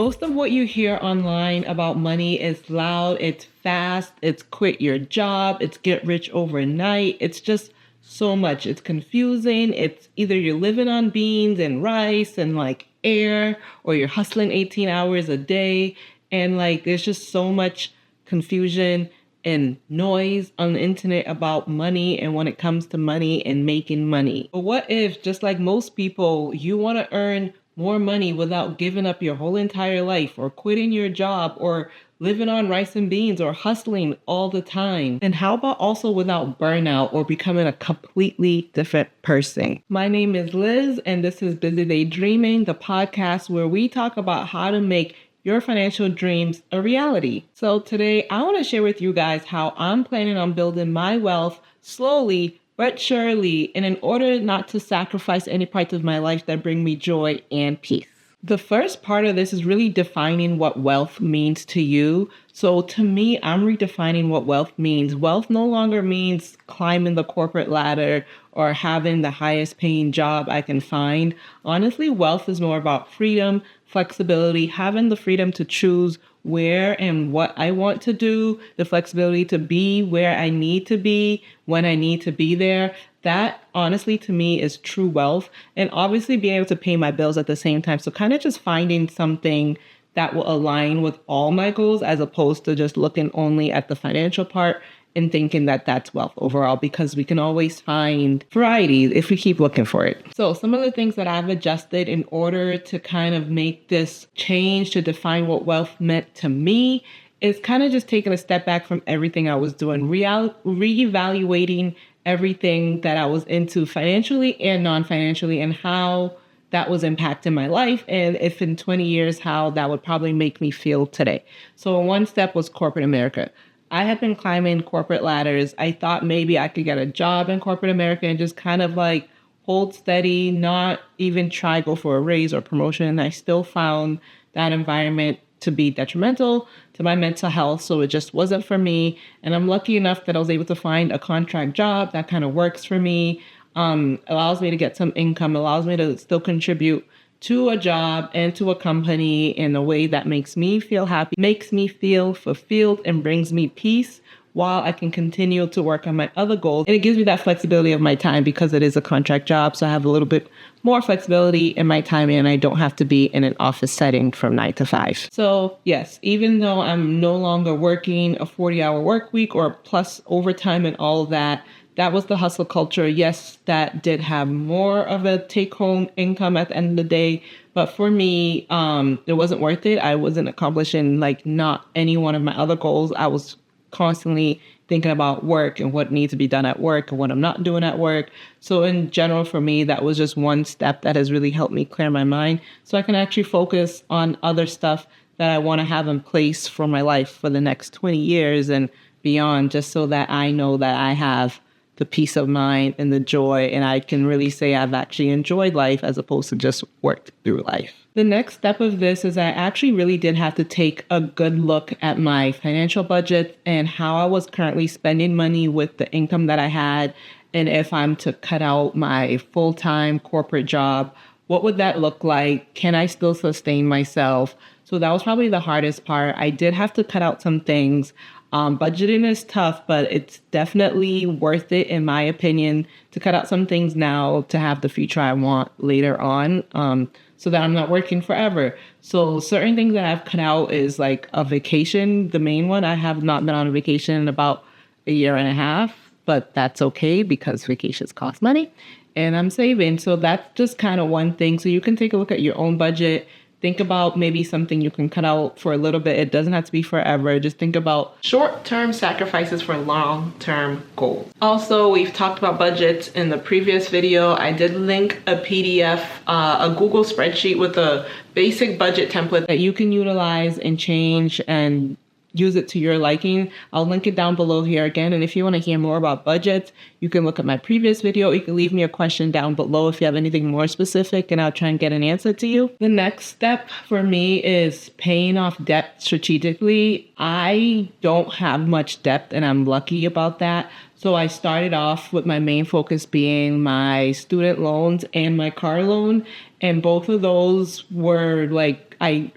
Most of what you hear online about money is loud, it's fast, it's quit your job, it's get rich overnight. It's just so much. It's confusing. It's either you're living on beans and rice and like air, or you're hustling 18 hours a day. And like there's just so much confusion and noise on the internet about money and when it comes to money and making money. But what if, just like most people, you want to earn more money without giving up your whole entire life or quitting your job or living on rice and beans or hustling all the time? And how about also without burnout or becoming a completely different person? My name is Liz, and this is Busy Day Dreaming, the podcast where we talk about how to make your financial dreams a reality. So today I want to share with you guys how I'm planning on building my wealth slowly but surely, and in order not to sacrifice any parts of my life that bring me joy and peace. The first part of this is really defining what wealth means to you. So to me, I'm redefining what wealth means. Wealth no longer means climbing the corporate ladder or having the highest paying job I can find. Honestly, wealth is more about freedom, flexibility, having the freedom to choose where and what I want to do, the flexibility to be where I need to be, when I need to be there. That honestly to me is true wealth. And obviously being able to pay my bills at the same time. So kind of just finding something that will align with all my goals as opposed to just looking only at the financial part and thinking that that's wealth overall, because we can always find variety if we keep looking for it. So some of the things that I've adjusted in order to kind of make this change to define what wealth meant to me is kind of just taking a step back from everything I was doing, reevaluating everything that I was into financially and non-financially and how that was impacting my life, and if in 20 years, how that would probably make me feel today. So one step was corporate America. I had been climbing corporate ladders. I thought maybe I could get a job in corporate America and just kind of like hold steady, not even try go for a raise or promotion. And I still found that environment to be detrimental to my mental health. So it just wasn't for me. And I'm lucky enough that I was able to find a contract job that kind of works for me, allows me to get some income, allows me to still contribute to a job and to a company in a way that makes me feel happy, makes me feel fulfilled, and brings me peace while I can continue to work on my other goals. And it gives me that flexibility of my time because it is a contract job. So I have a little bit more flexibility in my time and I don't have to be in an office setting from 9 to 5. So yes, even though I'm no longer working a 40-hour work week or plus overtime and all of that, that was the hustle culture. Yes, that did have more of a take-home income at the end of the day. But for me, it wasn't worth it. I wasn't accomplishing like not any one of my other goals. I was constantly thinking about work and what needs to be done at work and what I'm not doing at work. So in general, for me, that was just one step that has really helped me clear my mind so I can actually focus on other stuff that I want to have in place for my life for the next 20 years and beyond, just so that I know that I have the peace of mind and the joy, and I can really say I've actually enjoyed life as opposed to just worked through life. The next step of this is I actually really did have to take a good look at my financial budget and how I was currently spending money with the income that I had. And if I'm to cut out my full-time corporate job, what would that look like? Can I still sustain myself? So that was probably the hardest part. I did have to cut out some things. Budgeting is tough, but it's definitely worth it, in my opinion, to cut out some things now to have the future I want later on, so that I'm not working forever. So certain things that I've cut out is like a vacation, the main one. I have not been on a vacation in about a year and a half, but that's okay because vacations cost money and I'm saving. So that's just kind of one thing. So you can take a look at your own budget. Think about maybe something you can cut out for a little bit. It doesn't have to be forever. Just think about short-term sacrifices for long-term goals. Also, we've talked about budgets in the previous video. I did link a PDF, a Google spreadsheet with a basic budget template that you can utilize and change and use it to your liking. I'll link it down below here again. And if you want to hear more about budgets, you can look at my previous video. You can leave me a question down below if you have anything more specific, and I'll try and get an answer to you. The next step for me is paying off debt strategically. I don't have much debt and I'm lucky about that. So I started off with my main focus being my student loans and my car loan. And both of those were like I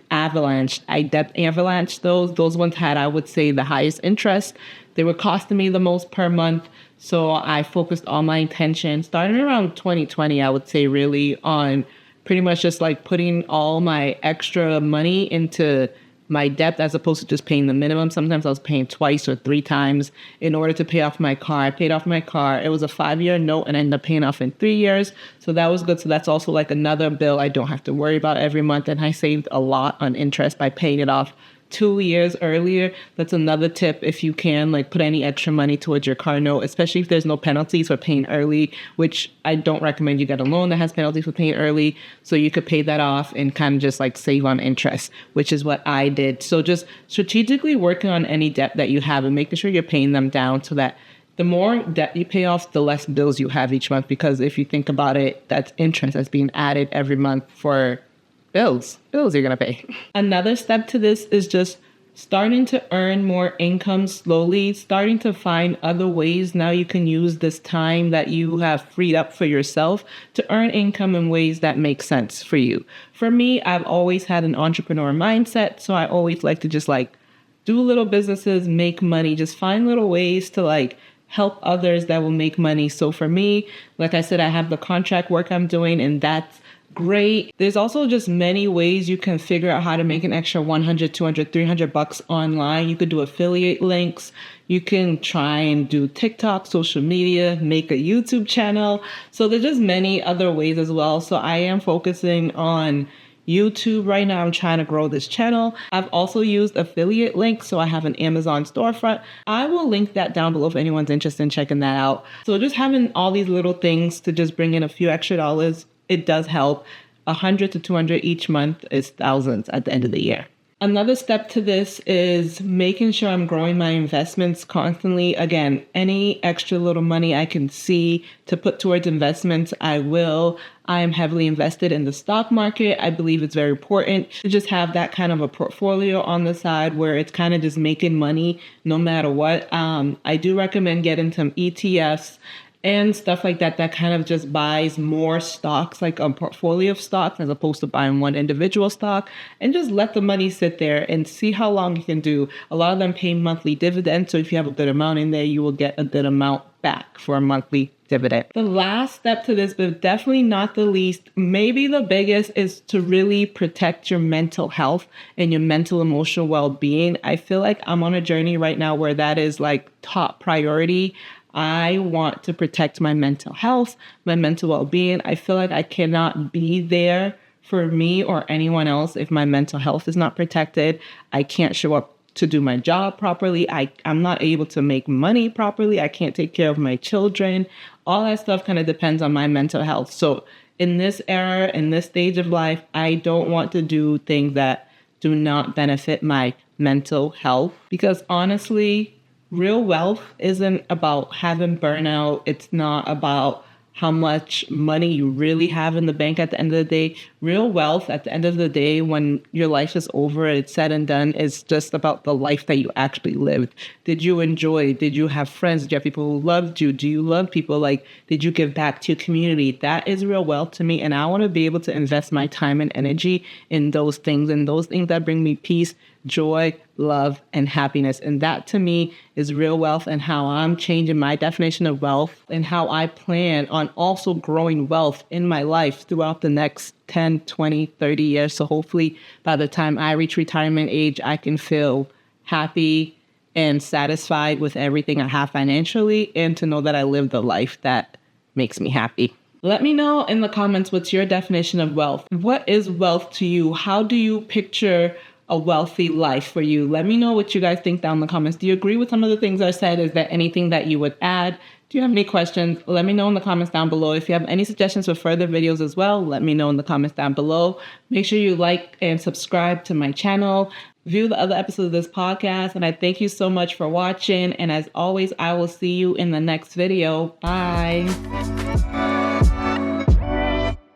debt avalanched those. Those ones had, I would say, the highest interest. They were costing me the most per month. So I focused all my attention, starting around 2020, I would say, really on pretty much just like putting all my extra money into my debt as opposed to just paying the minimum. Sometimes I was paying twice or three times in order to pay off my car. I paid off my car. It was a 5-year note and I ended up paying off in 3 years. So that was good. So that's also like another bill I don't have to worry about every month. And I saved a lot on interest by paying it off 2 years earlier. That's another tip. If you can, like, put any extra money towards your car note, especially if there's no penalties for paying early, which I don't recommend you get a loan that has penalties for paying early. So you could pay that off and kind of just like save on interest, which is what I did. So just strategically working on any debt that you have and making sure you're paying them down so that the more debt you pay off, the less bills you have each month. Because if you think about it, that's interest that's being added every month for bills you're going to pay. Another step to this is just starting to earn more income slowly, starting to find other ways now you can use this time that you have freed up for yourself to earn income in ways that make sense for you. For me, I've always had an entrepreneur mindset, so I always like to just like do little businesses, make money, just find little ways to like help others that will make money. So for me, like I said, I have the contract work I'm doing, and that's great. There's also just many ways you can figure out how to make an extra 100, 200, 300 bucks online. You could do affiliate links. You can try and do TikTok, social media, make a YouTube channel. So there's just many other ways as well. So I am focusing on YouTube right now. I'm trying to grow this channel. I've also used affiliate links. So I have an Amazon storefront. I will link that down below if anyone's interested in checking that out. So just having all these little things to just bring in a few extra dollars, it does help. 100 to 200 each month is thousands at the end of the year. Another step to this is making sure I'm growing my investments constantly. Again, any extra little money I can see to put towards investments, I will. I am heavily invested in the stock market. I believe it's very important to just have that kind of a portfolio on the side where it's kind of just making money no matter what. I do recommend getting some ETFs and stuff like that, that kind of just buys more stocks, like a portfolio of stocks, as opposed to buying one individual stock, and just let the money sit there and see how long you can do. A lot of them pay monthly dividends. So if you have a good amount in there, you will get a good amount back for a monthly dividend. The last step to this, but definitely not the least, maybe the biggest, is to really protect your mental health and your mental emotional well-being. I feel like I'm on a journey right now where that is like top priority. I want to protect my mental health, my mental well-being. I feel like I cannot be there for me or anyone else if my mental health is not protected. I can't show up to do my job properly. I'm not able to make money properly. I can't take care of my children. All that stuff kind of depends on my mental health. So in this era, in this stage of life, I don't want to do things that do not benefit my mental health, because honestly, real wealth isn't about having burnout. It's not about how much money you really have in the bank at the end of the day. Real wealth at the end of the day, when your life is over, it's said and done, is just about the life that you actually lived. Did you enjoy? Did you have friends? Did you have people who loved you? Do you love people? Like, did you give back to your community? That is real wealth to me. And I want to be able to invest my time and energy in those things that bring me peace, joy, love, and happiness. And that to me is real wealth, and how I'm changing my definition of wealth and how I plan on also growing wealth in my life throughout the next 10, 20, 30 years. So hopefully by the time I reach retirement age, I can feel happy and satisfied with everything I have financially, and to know that I live the life that makes me happy. Let me know in the comments, what's your definition of wealth? What is wealth to you? How do you picture a wealthy life for you? Let me know what you guys think down in the comments. Do you agree with some of the things I said? Is there anything that you would add? Do you have any questions? Let me know in the comments down below. If you have any suggestions for further videos as well, let me know in the comments down below. Make sure you like and subscribe to my channel. View the other episodes of this podcast. And I thank you so much for watching. And as always, I will see you in the next video. Bye.